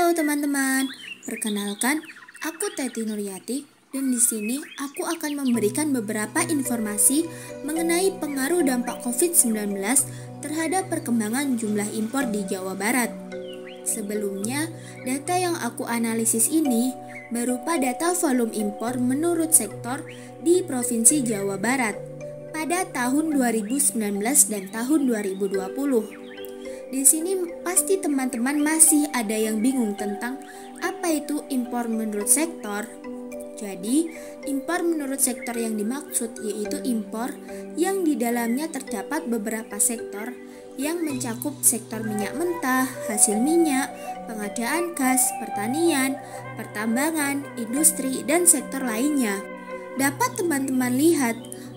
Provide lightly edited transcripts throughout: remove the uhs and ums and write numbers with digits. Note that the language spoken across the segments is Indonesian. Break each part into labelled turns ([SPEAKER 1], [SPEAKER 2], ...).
[SPEAKER 1] Halo teman-teman, perkenalkan aku Teti Nuryati dan di sini aku akan memberikan beberapa informasi mengenai pengaruh dampak COVID-19 terhadap perkembangan jumlah impor di Jawa Barat. Sebelumnya, data yang aku analisis ini berupa data volume impor menurut sektor di Provinsi Jawa Barat pada tahun 2019 dan tahun 2020. Di sini pasti teman-teman masih ada yang bingung tentang apa itu impor menurut sektor. Jadi, impor menurut sektor yang dimaksud yaitu impor yang di dalamnya terdapat beberapa sektor yang mencakup sektor minyak mentah, hasil minyak, pengadaan gas, pertanian, pertambangan, industri, dan sektor lainnya. Dapat teman-teman lihat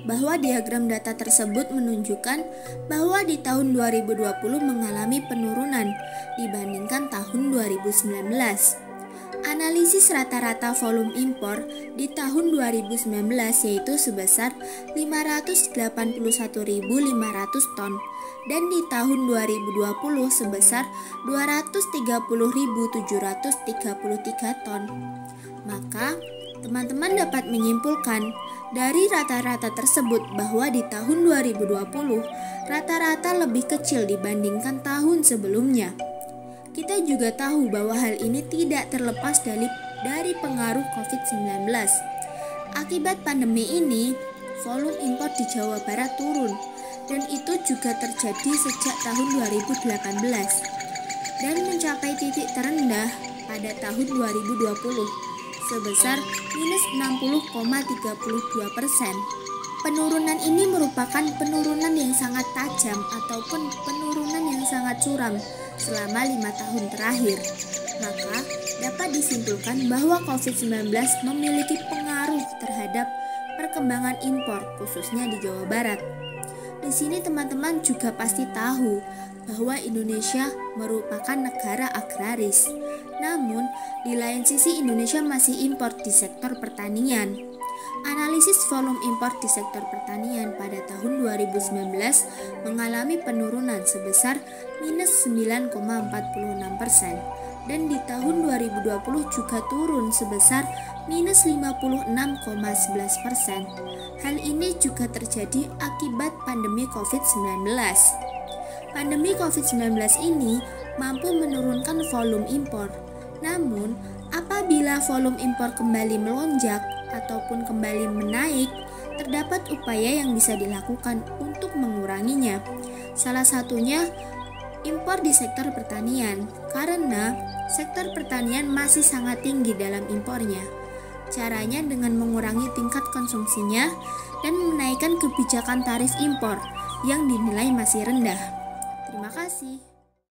[SPEAKER 1] bahwa diagram data tersebut menunjukkan bahwa di tahun 2020 mengalami penurunan dibandingkan tahun 2019. Analisis rata-rata volume impor di tahun 2019 yaitu sebesar 581.500 ton dan di tahun 2020 sebesar 230.733 ton. Maka, teman-teman dapat menyimpulkan dari rata-rata tersebut bahwa di tahun 2020 rata-rata lebih kecil dibandingkan tahun sebelumnya. Kita juga tahu bahwa hal ini tidak terlepas dari pengaruh COVID-19. Akibat pandemi ini, volume impor di Jawa Barat turun dan itu juga terjadi sejak tahun 2018 dan mencapai titik terendah pada tahun 2020 sebesar minus 60,32%. Penurunan ini merupakan penurunan yang sangat tajam ataupun penurunan yang sangat curam selama 5 tahun terakhir. Maka dapat disimpulkan bahwa COVID-19 memiliki pengaruh terhadap perkembangan impor khususnya di Jawa Barat. Di sini teman-teman juga pasti tahu bahwa Indonesia merupakan negara agraris. Namun, di lain sisi Indonesia masih impor di sektor pertanian. Analisis volume impor di sektor pertanian pada tahun 2019 mengalami penurunan sebesar minus 9,46% dan di tahun 2020 juga turun sebesar minus 56,11%. Hal ini juga terjadi akibat pandemi COVID-19. Pandemi COVID-19 ini mampu menurunkan volume impor. Namun, apabila volume impor kembali melonjak ataupun kembali menaik, terdapat upaya yang bisa dilakukan untuk menguranginya. Salah satunya impor di sektor pertanian, karena sektor pertanian masih sangat tinggi dalam impornya. Caranya dengan mengurangi tingkat konsumsinya dan menaikkan kebijakan tarif impor yang dinilai masih rendah. Terima kasih.